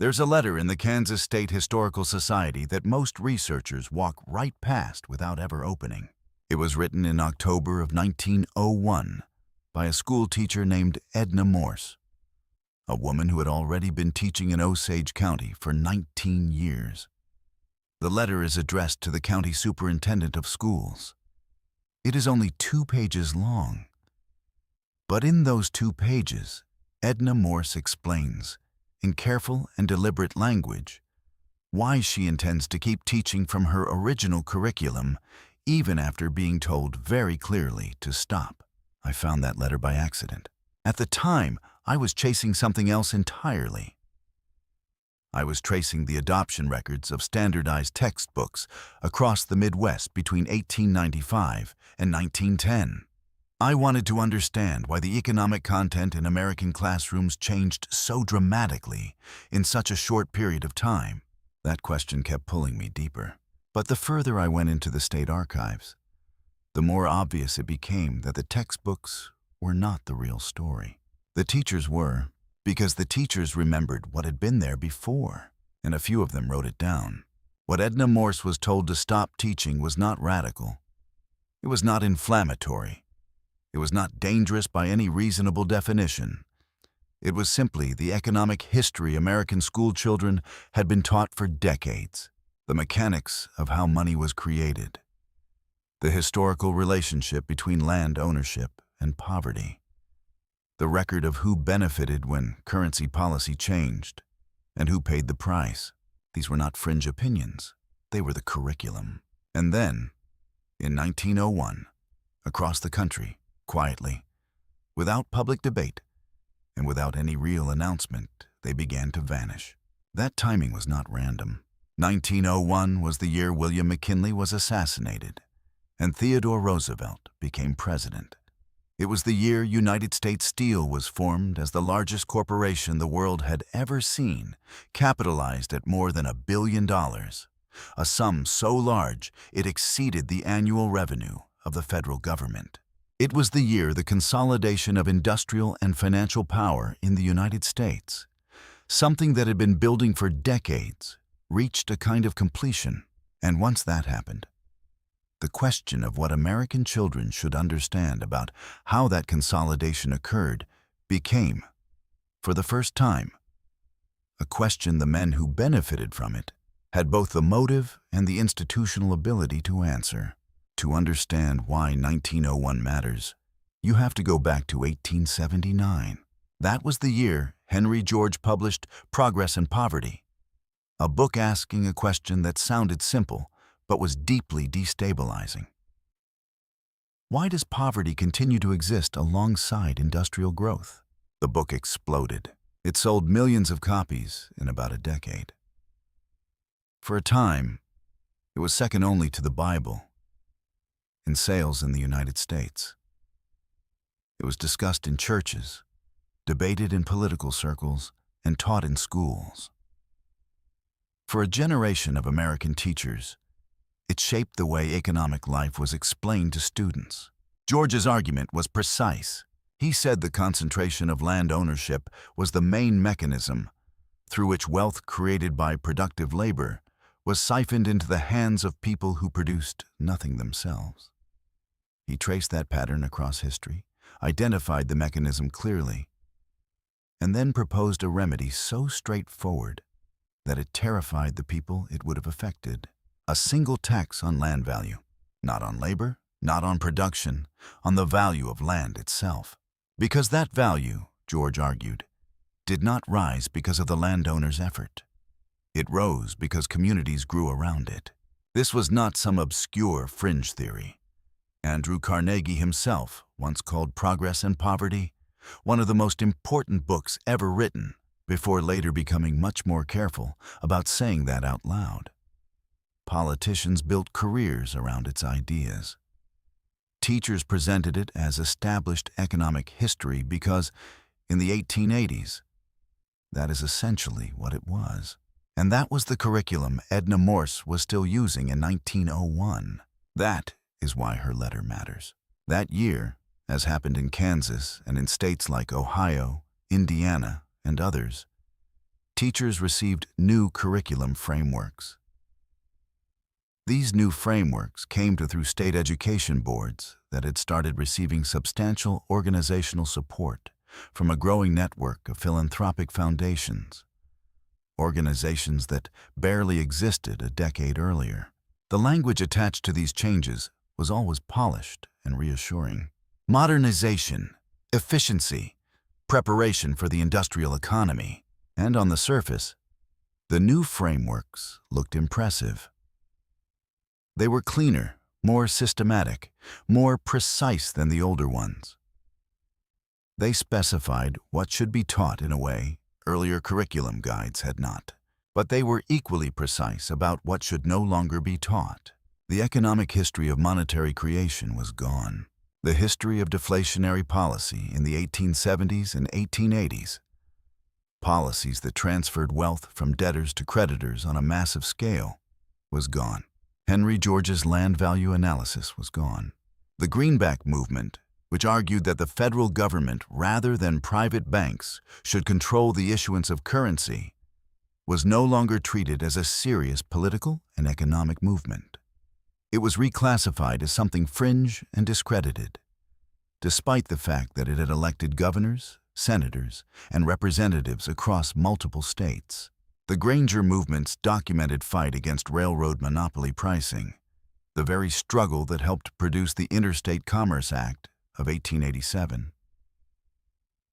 There's a letter in the Kansas State Historical Society that most researchers walk right past without ever opening. It was written in October of 1901 by a schoolteacher named Edna Morse, a woman who had already been teaching in Osage County for 19 years. The letter is addressed to the county superintendent of schools. It is only 2 pages long. But in those 2 pages, Edna Morse explains, in careful and deliberate language, why she intends to keep teaching from her original curriculum even after being told very clearly to stop. I found that letter by accident. At the time, I was chasing something else entirely. I was tracing the adoption records of standardized textbooks across the Midwest between 1895 and 1910. I wanted to understand why the economic content in American classrooms changed so dramatically in such a short period of time. That question kept pulling me deeper. But the further I went into the state archives, the more obvious it became that the textbooks were not the real story. The teachers were, because the teachers remembered what had been there before, and a few of them wrote it down. What Edna Morse was told to stop teaching was not radical. It was not inflammatory. It was not dangerous by any reasonable definition. It was simply the economic history American school children had been taught for decades, the mechanics of how money was created, the historical relationship between land ownership and poverty, the record of who benefited when currency policy changed, and who paid the price. These were not fringe opinions. They were the curriculum. And then, in 1901, across the country, quietly, without public debate, and without any real announcement, they began to vanish. That timing was not random. 1901 was the year William McKinley was assassinated, and Theodore Roosevelt became president. It was the year United States Steel was formed as the largest corporation the world had ever seen, capitalized at more than $1 billion, a sum so large it exceeded the annual revenue of the federal government. It was the year the consolidation of industrial and financial power in the United States, something that had been building for decades, reached a kind of completion. And once that happened, the question of what American children should understand about how that consolidation occurred became, for the first time, a question the men who benefited from it had both the motive and the institutional ability to answer. To understand why 1901 matters, you have to go back to 1879. That was the year Henry George published Progress and Poverty, a book asking a question that sounded simple but was deeply destabilizing. Why does poverty continue to exist alongside industrial growth? The book exploded. It sold millions of copies in about a decade. For a time, it was second only to the Bible in sales in the United States. It was discussed in churches, debated in political circles, and taught in schools. For a generation of American teachers, it shaped the way economic life was explained to students. George's argument was precise. He said the concentration of land ownership was the main mechanism through which wealth created by productive labor was siphoned into the hands of people who produced nothing themselves. He traced that pattern across history, identified the mechanism clearly, and then proposed a remedy so straightforward that it terrified the people it would have affected. A single tax on land value, not on labor, not on production, on the value of land itself. Because that value, George argued, did not rise because of the landowner's effort. It rose because communities grew around it. This was not some obscure fringe theory. Andrew Carnegie himself once called Progress and Poverty one of the most important books ever written, before later becoming much more careful about saying that out loud. Politicians built careers around its ideas. Teachers presented it as established economic history because, in the 1880s, that is essentially what it was. And that was the curriculum Edna Morse was still using in 1901. That is why her letter matters. That year, as happened in Kansas and in states like Ohio, Indiana, and others, teachers received new curriculum frameworks. These new frameworks came through state education boards that had started receiving substantial organizational support from a growing network of philanthropic foundations, organizations that barely existed a decade earlier. The language attached to these changes was always polished and reassuring. Modernization, efficiency, preparation for the industrial economy, and on the surface, the new frameworks looked impressive. They were cleaner, more systematic, more precise than the older ones. They specified what should be taught in a way earlier curriculum guides had not. But they were equally precise about what should no longer be taught. The economic history of monetary creation was gone. The history of deflationary policy in the 1870s and 1880s, policies that transferred wealth from debtors to creditors on a massive scale, was gone. Henry George's land value analysis was gone. The Greenback movement, which argued that the federal government rather than private banks should control the issuance of currency, was no longer treated as a serious political and economic movement. It was reclassified as something fringe and discredited, despite the fact that it had elected governors, senators, and representatives across multiple states. The Granger movement's documented fight against railroad monopoly pricing, the very struggle that helped produce the Interstate Commerce Act of 1887,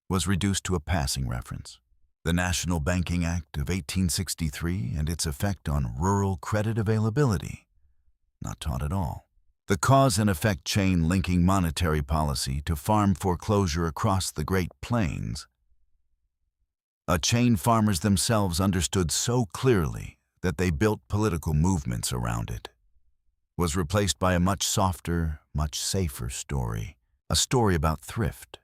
was reduced to a passing reference. The National Banking Act of 1863 and its effect on rural credit availability, not taught at all. The cause and effect chain linking monetary policy to farm foreclosure across the Great Plains, a chain farmers themselves understood so clearly that they built political movements around it, was replaced by a much softer, much safer story. A story about thrift,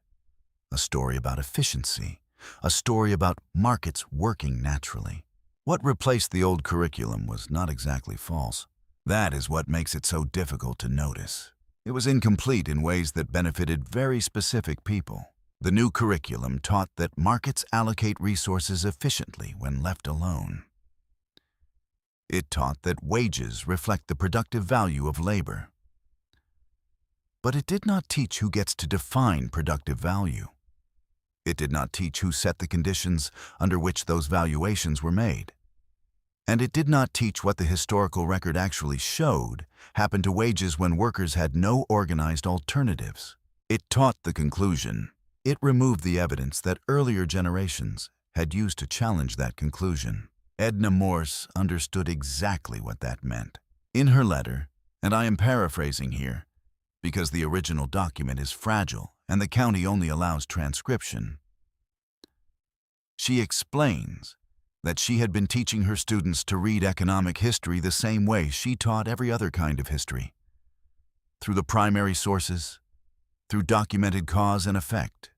a story about efficiency, a story about markets working naturally. What replaced the old curriculum was not exactly false. That is what makes it so difficult to notice. It was incomplete in ways that benefited very specific people. The new curriculum taught that markets allocate resources efficiently when left alone. It taught that wages reflect the productive value of labor. But it did not teach who gets to define productive value. It did not teach who set the conditions under which those valuations were made. And it did not teach what the historical record actually showed happened to wages when workers had no organized alternatives. It taught the conclusion. It removed the evidence that earlier generations had used to challenge that conclusion. Edna Morse understood exactly what that meant. In her letter, and I am paraphrasing here, because the original document is fragile and the county only allows transcription, she explains that she had been teaching her students to read economic history the same way she taught every other kind of history, through the primary sources, through documented cause and effect,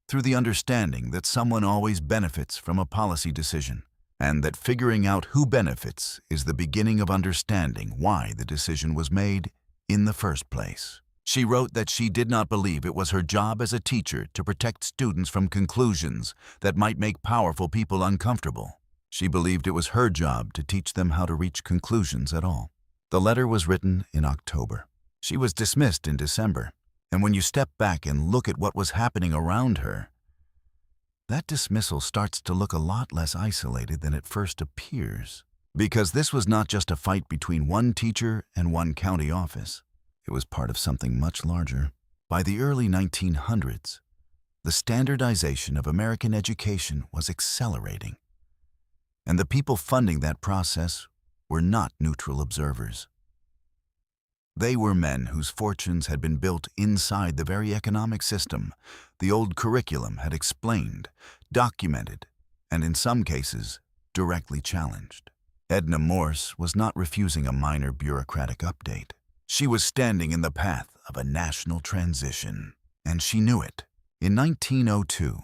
through the understanding that someone always benefits from a policy decision, and that figuring out who benefits is the beginning of understanding why the decision was made in the first place. She wrote that she did not believe it was her job as a teacher to protect students from conclusions that might make powerful people uncomfortable. She believed it was her job to teach them how to reach conclusions at all. The letter was written in October. She was dismissed in December. And when you step back and look at what was happening around her, that dismissal starts to look a lot less isolated than it first appears. Because this was not just a fight between one teacher and one county office. It was part of something much larger. By the early 1900s, the standardization of American education was accelerating. And the people funding that process were not neutral observers. They were men whose fortunes had been built inside the very economic system the old curriculum had explained, documented, and in some cases, directly challenged. Edna Morse was not refusing a minor bureaucratic update. She was standing in the path of a national transition, and she knew it. In 1902,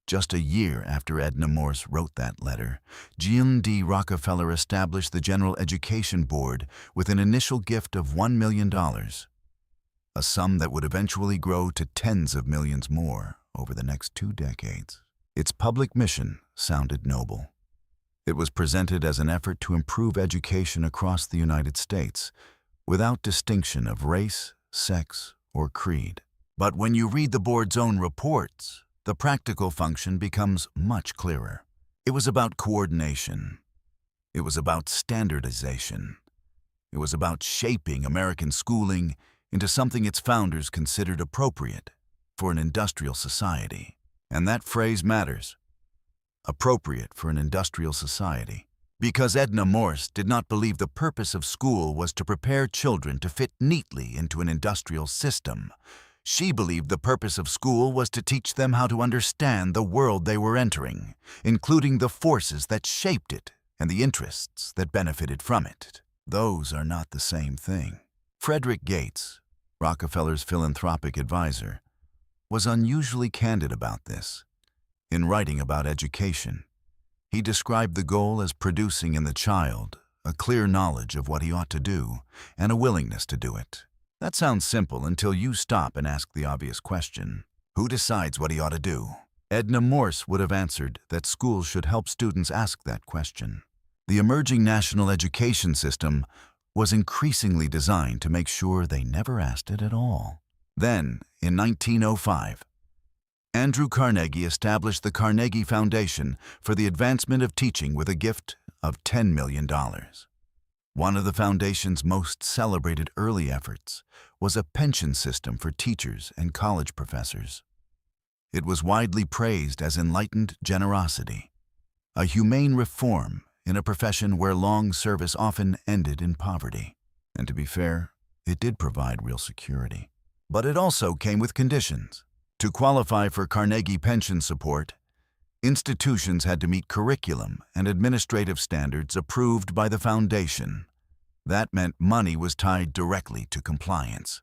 just a year after Edna Morse wrote that letter, John D. Rockefeller established the General Education Board with an initial gift of $1 million, a sum that would eventually grow to tens of millions more over the next 2 decades. Its public mission sounded noble. It was presented as an effort to improve education across the United States, without distinction of race, sex, or creed. But when you read the board's own reports, the practical function becomes much clearer. It was about coordination. It was about standardization. It was about shaping American schooling into something its founders considered appropriate for an industrial society. And that phrase matters. Appropriate for an industrial society. Because Edna Morse did not believe the purpose of school was to prepare children to fit neatly into an industrial system. She believed the purpose of school was to teach them how to understand the world they were entering, including the forces that shaped it and the interests that benefited from it. Those are not the same thing. Frederick Gates, Rockefeller's philanthropic advisor, was unusually candid about this. In writing about education, he described the goal as producing in the child a clear knowledge of what he ought to do and a willingness to do it. That sounds simple until you stop and ask the obvious question: who decides what he ought to do? Edna Morse would have answered that schools should help students ask that question. The emerging national education system was increasingly designed to make sure they never asked it at all. Then, in 1905, Andrew Carnegie established the Carnegie Foundation for the advancement of teaching with a gift of $10 million. One of the foundation's most celebrated early efforts was a pension system for teachers and college professors. It was widely praised as enlightened generosity, a humane reform in a profession where long service often ended in poverty. And to be fair, it did provide real security. But it also came with conditions. To qualify for Carnegie pension support, institutions had to meet curriculum and administrative standards approved by the foundation. That meant money was tied directly to compliance.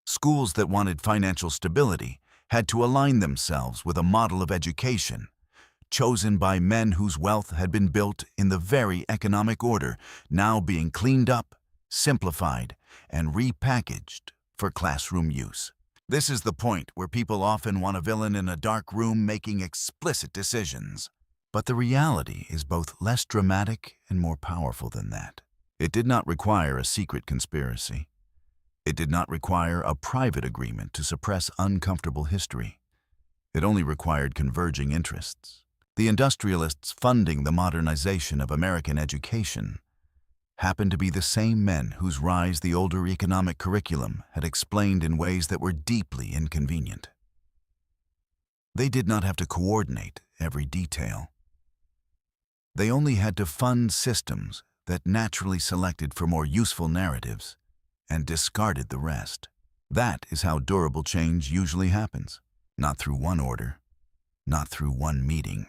Schools that wanted financial stability had to align themselves with a model of education chosen by men whose wealth had been built in the very economic order now being cleaned up, simplified, and repackaged for classroom use. This is the point where people often want a villain in a dark room making explicit decisions. But the reality is both less dramatic and more powerful than that. It did not require a secret conspiracy. It did not require a private agreement to suppress uncomfortable history. It only required converging interests. The industrialists funding the modernization of American education happened to be the same men whose rise the older economic curriculum had explained in ways that were deeply inconvenient. They did not have to coordinate every detail. They only had to fund systems that naturally selected for more useful narratives and discarded the rest. That is how durable change usually happens, not through one order, not through one meeting,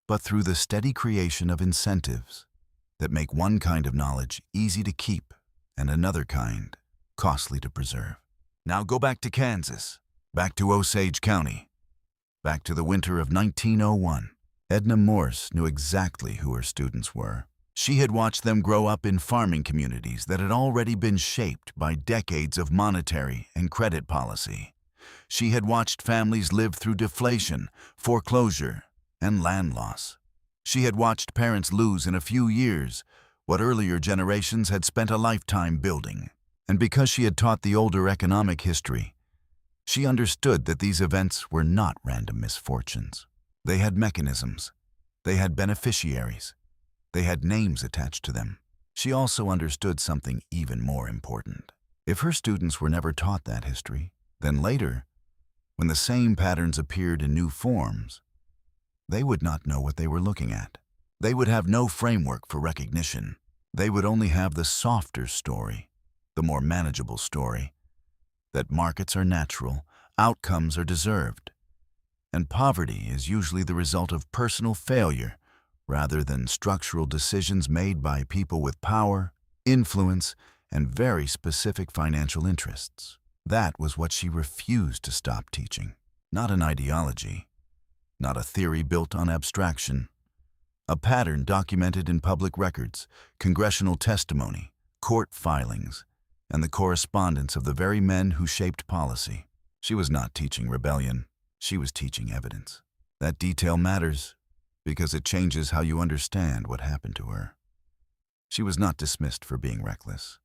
but through the steady creation of incentives that make one kind of knowledge easy to keep and another kind costly to preserve. Now go back to Kansas, back to Osage County, back to the winter of 1901. Edna Morse knew exactly who her students were. She had watched them grow up in farming communities that had already been shaped by decades of monetary and credit policy. She had watched families live through deflation, foreclosure, and land loss. She had watched parents lose in a few years what earlier generations had spent a lifetime building. And because she had taught the older economic history, she understood that these events were not random misfortunes. They had mechanisms. They had beneficiaries. They had names attached to them. She also understood something even more important. If her students were never taught that history, then later, when the same patterns appeared in new forms, they would not know what they were looking at. They would have no framework for recognition. They would only have the softer story, the more manageable story, that markets are natural, outcomes are deserved, and poverty is usually the result of personal failure rather than structural decisions made by people with power, influence, and very specific financial interests. That was what she refused to stop teaching. Not an ideology, not a theory built on abstraction. A pattern documented in public records, congressional testimony, court filings, and the correspondence of the very men who shaped policy. She was not teaching rebellion. She was teaching evidence. That detail matters because it changes how you understand what happened to her. She was not dismissed for being reckless.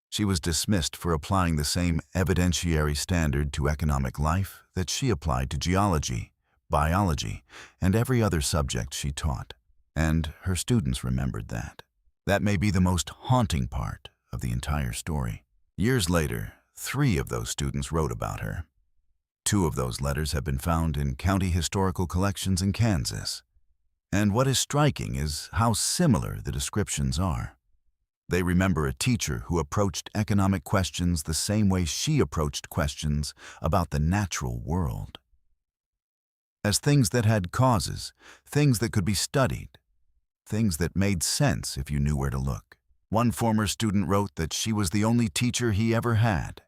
She was dismissed for applying the same evidentiary standard to economic life that she applied to geology, biology, and every other subject she taught. And her students remembered that. That may be the most haunting part of the entire story. Years later, 3 of those students wrote about her. 2 of those letters have been found in county historical collections in Kansas. And what is striking is how similar the descriptions are. They remember a teacher who approached economic questions the same way she approached questions about the natural world. As things that had causes, things that could be studied, things that made sense if you knew where to look. One former student wrote that she was the only teacher he ever had,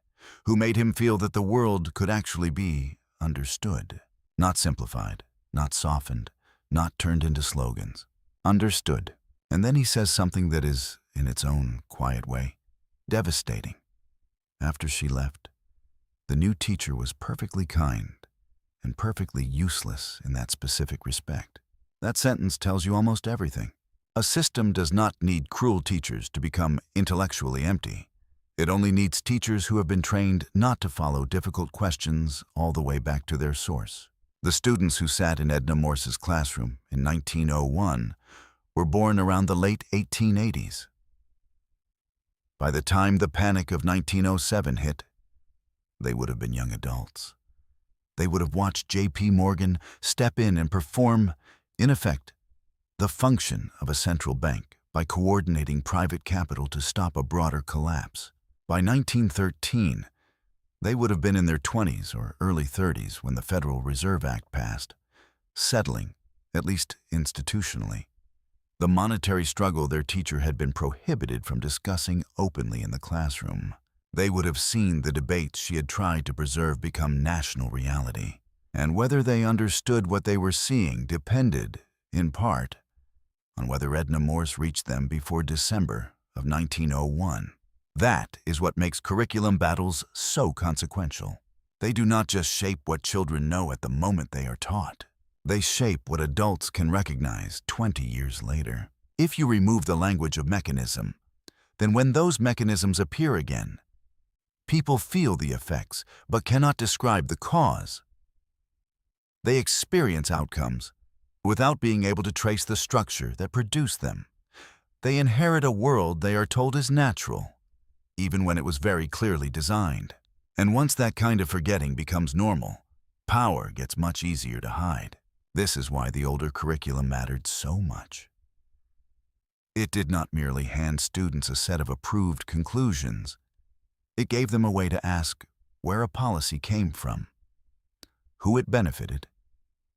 who made him feel that the world could actually be understood. Not simplified, not softened, not turned into slogans. Understood. And then he says something that is, in its own quiet way, devastating. After she left, the new teacher was perfectly kind and perfectly useless in that specific respect. That sentence tells you almost everything. A system does not need cruel teachers to become intellectually empty. It only needs teachers who have been trained not to follow difficult questions all the way back to their source. The students who sat in Edna Morse's classroom in 1901 were born around the late 1880s. By the time the panic of 1907 hit, they would have been young adults. They would have watched J.P. Morgan step in and perform, in effect, the function of a central bank by coordinating private capital to stop a broader collapse. By 1913, they would have been in their 20s or early 30s when the Federal Reserve Act passed, settling, at least institutionally, the monetary struggle their teacher had been prohibited from discussing openly in the classroom. They would have seen the debates she had tried to preserve become national reality. And whether they understood what they were seeing depended, in part, on whether Edna Morse reached them before December of 1901. That is what makes curriculum battles so consequential. They do not just shape what children know at the moment they are taught. They shape what adults can recognize 20 years later. If you remove the language of mechanism, then when those mechanisms appear again, people feel the effects but cannot describe the cause. They experience outcomes without being able to trace the structure that produced them. They inherit a world they are told is natural, even when it was very clearly designed. And once that kind of forgetting becomes normal, power gets much easier to hide. This is why the older curriculum mattered so much. It did not merely hand students a set of approved conclusions. It gave them a way to ask where a policy came from, who it benefited,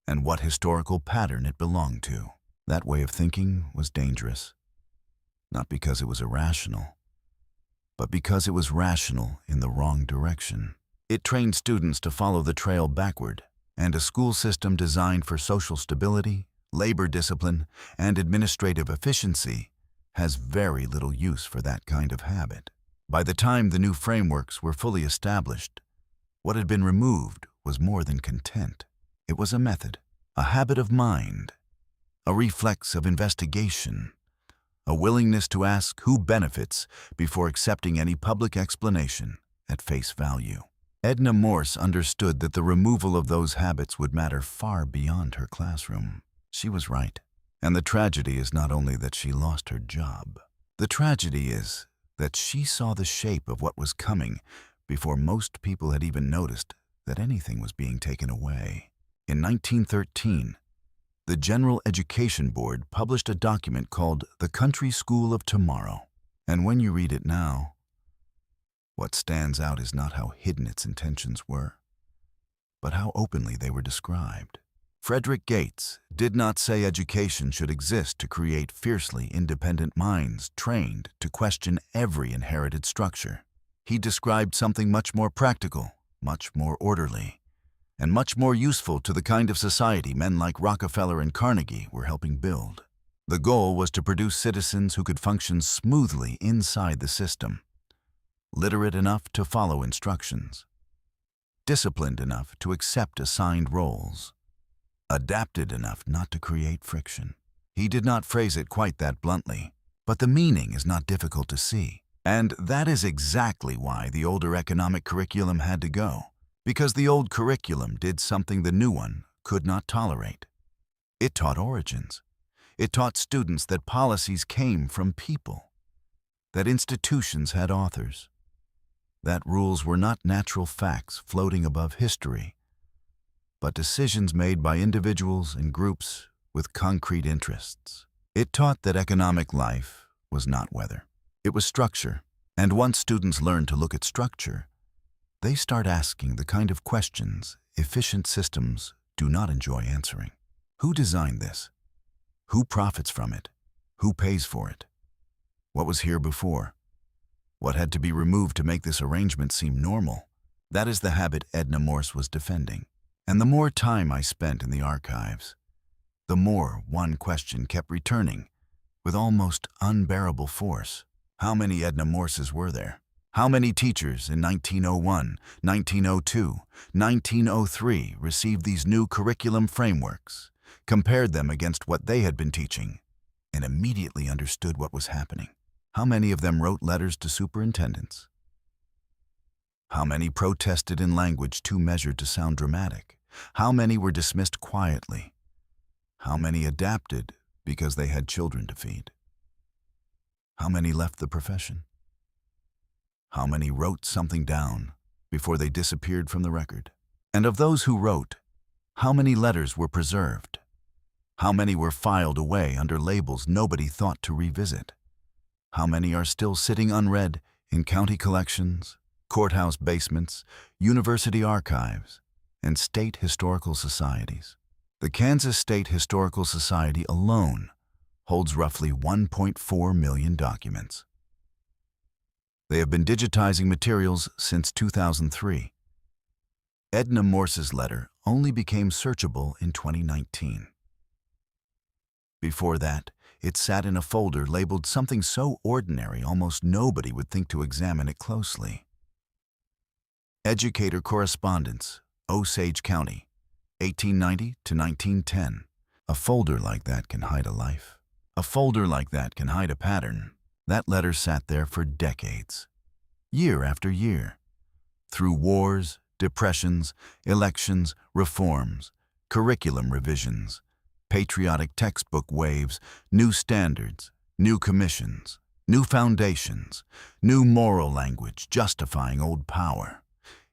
and what historical pattern it belonged to. That way of thinking was dangerous, not because it was irrational, but because it was rational in the wrong direction. It trained students to follow the trail backward, and a school system designed for social stability, labor discipline, and administrative efficiency has very little use for that kind of habit. By the time the new frameworks were fully established, what had been removed was more than content. It was a method, a habit of mind, a reflex of investigation, a willingness to ask who benefits before accepting any public explanation at face value. Edna Morse understood that the removal of those habits would matter far beyond her classroom. She was right. And the tragedy is not only that she lost her job. The tragedy is that she saw the shape of what was coming before most people had even noticed that anything was being taken away. In 1913, the General Education Board published a document called The Country School of Tomorrow. And when you read it now, what stands out is not how hidden its intentions were, but how openly they were described. Frederick Gates did not say education should exist to create fiercely independent minds trained to question every inherited structure. He described something much more practical, much more orderly, and much more useful to the kind of society men like Rockefeller and Carnegie were helping build. The goal was to produce citizens who could function smoothly inside the system, literate enough to follow instructions, disciplined enough to accept assigned roles, adapted enough not to create friction. He did not phrase it quite that bluntly, but the meaning is not difficult to see. And that is exactly why the older economic curriculum had to go, because the old curriculum did something the new one could not tolerate. It taught origins. It taught students that policies came from people, that institutions had authors, that rules were not natural facts floating above history, but decisions made by individuals and groups with concrete interests. It taught that economic life was not weather. It was structure, and once students learn to look at structure, they start asking the kind of questions efficient systems do not enjoy answering. Who designed this? Who profits from it? Who pays for it? What was here before? What had to be removed to make this arrangement seem normal? That is the habit Edna Morse was defending. And the more time I spent in the archives, the more one question kept returning with almost unbearable force. How many Edna Morses were there? How many teachers in 1901, 1902, 1903 received these new curriculum frameworks, compared them against what they had been teaching, and immediately understood what was happening? How many of them wrote letters to superintendents? How many protested in language too measured to sound dramatic? How many were dismissed quietly? How many adapted because they had children to feed? How many left the profession? How many wrote something down before they disappeared from the record? And of those who wrote, how many letters were preserved? How many were filed away under labels nobody thought to revisit? How many are still sitting unread in county collections, courthouse basements, university archives, and state historical societies? The Kansas State Historical Society alone holds roughly 1.4 million documents. They have been digitizing materials since 2003. Edna Morse's letter only became searchable in 2019. Before that, it sat in a folder labeled something so ordinary almost nobody would think to examine it closely. Educator Correspondence, Osage County, 1890 to 1910. A folder like that can hide a life. A folder like that can hide a pattern. That letter sat there for decades, year after year, through wars, depressions, elections, reforms, curriculum revisions, patriotic textbook waves, new standards, new commissions, new foundations, new moral language justifying old power.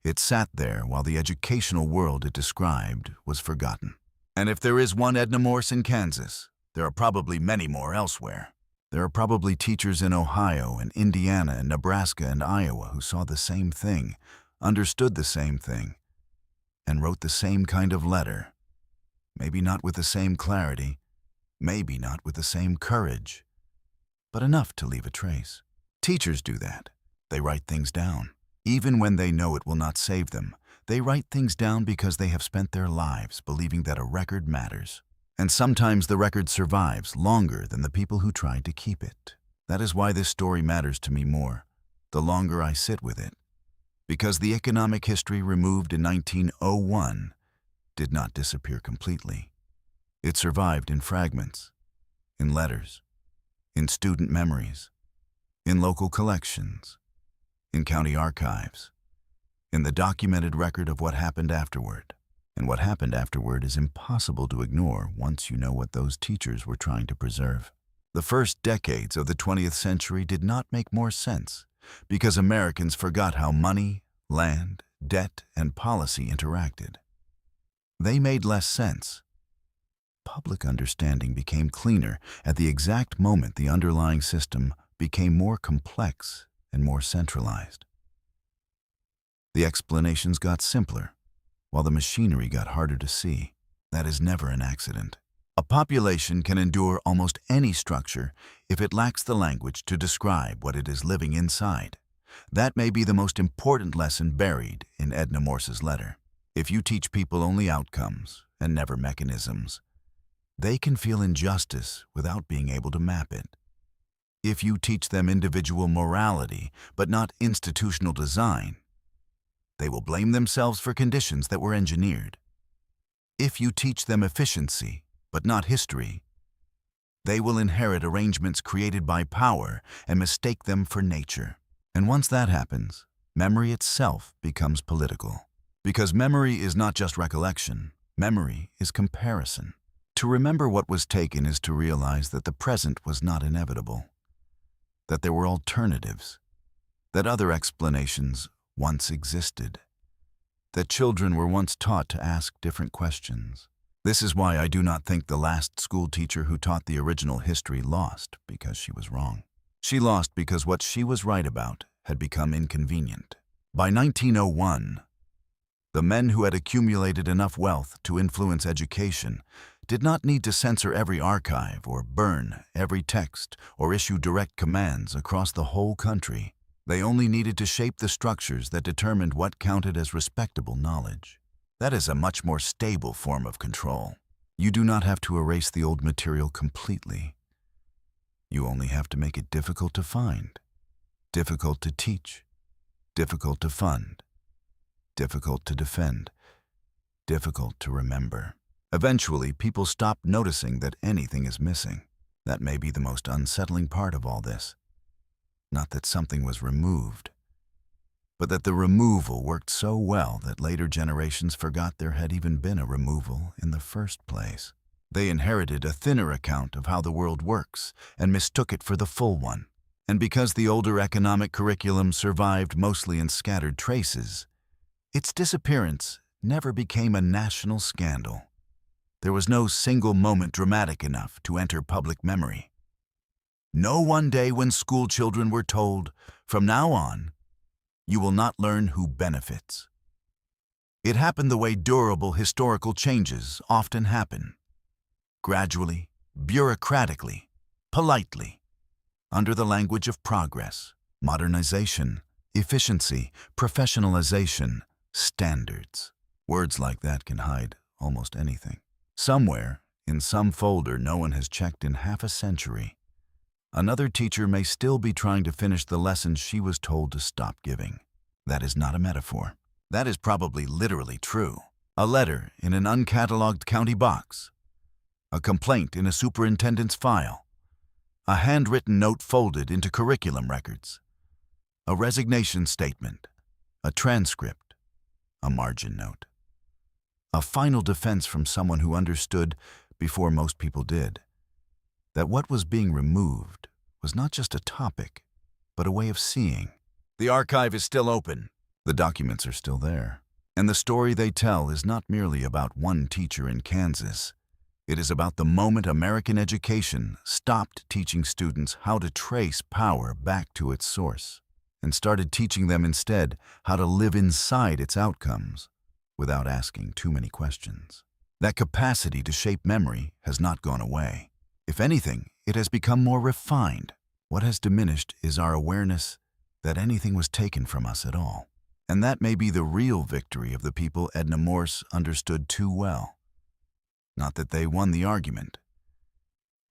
It sat there while the educational world it described was forgotten. And if there is one Edna Morse in Kansas, there are probably many more elsewhere. There are probably teachers in Ohio and Indiana and Nebraska and Iowa who saw the same thing, understood the same thing, and wrote the same kind of letter. Maybe not with the same clarity, maybe not with the same courage, but enough to leave a trace. Teachers do that. They write things down. Even when they know it will not save them, they write things down because they have spent their lives believing that a record matters. And sometimes the record survives longer than the people who tried to keep it. That is why this story matters to me more, the longer I sit with it. Because the economic history removed in 1901 did not disappear completely. It survived in fragments, in letters, in student memories, in local collections, in county archives, in the documented record of what happened afterward. And what happened afterward is impossible to ignore once you know what those teachers were trying to preserve. The first decades of the 20th century did not make more sense because Americans forgot how money, land, debt, and policy interacted. They made less sense. Public understanding became cleaner at the exact moment the underlying system became more complex and more centralized. The explanations got simpler, while the machinery got harder to see. That is never an accident. A population can endure almost any structure if it lacks the language to describe what it is living inside. That may be the most important lesson buried in Edna Morse's letter. If you teach people only outcomes and never mechanisms, they can feel injustice without being able to map it. If you teach them individual morality but not institutional design, they will blame themselves for conditions that were engineered. If you teach them efficiency, but not history, they will inherit arrangements created by power and mistake them for nature. And once that happens, memory itself becomes political. Because memory is not just recollection, memory is comparison. To remember what was taken is to realize that the present was not inevitable, that there were alternatives, that other explanations once existed, that children were once taught to ask different questions. This is why I do not think the last school teacher who taught the original history lost because she was wrong. She lost because what she was right about had become inconvenient. By 1901, the men who had accumulated enough wealth to influence education did not need to censor every archive or burn every text or issue direct commands across the whole country. They only needed to shape the structures that determined what counted as respectable knowledge. That is a much more stable form of control. You do not have to erase the old material completely. You only have to make it difficult to find, difficult to teach, difficult to fund, difficult to defend, difficult to remember. Eventually, people stop noticing that anything is missing. That may be the most unsettling part of all this. Not that something was removed, but that the removal worked so well that later generations forgot there had even been a removal in the first place. They inherited a thinner account of how the world works and mistook it for the full one. And because the older economic curriculum survived mostly in scattered traces, its disappearance never became a national scandal. There was no single moment dramatic enough to enter public memory. No one day when school children were told, "From now on, you will not learn who benefits." It happened the way durable historical changes often happen. Gradually, bureaucratically, politely, under the language of progress, modernization, efficiency, professionalization, standards. Words like that can hide almost anything. Somewhere, in some folder no one has checked in half a century, another teacher may still be trying to finish the lessons she was told to stop giving. That is not a metaphor. That is probably literally true. A letter in an uncatalogued county box, a complaint in a superintendent's file, a handwritten note folded into curriculum records, a resignation statement, a transcript, a margin note. A final defense from someone who understood, before most people did, that what was being removed was not just a topic, but a way of seeing. The archive is still open. The documents are still there. And the story they tell is not merely about one teacher in Kansas. It is about the moment American education stopped teaching students how to trace power back to its source and started teaching them instead how to live inside its outcomes without asking too many questions. That capacity to shape memory has not gone away. If anything, it has become more refined. What has diminished is our awareness that anything was taken from us at all. And that may be the real victory of the people Edna Morse understood too well. Not that they won the argument,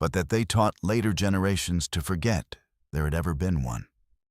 but that they taught later generations to forget there had ever been one.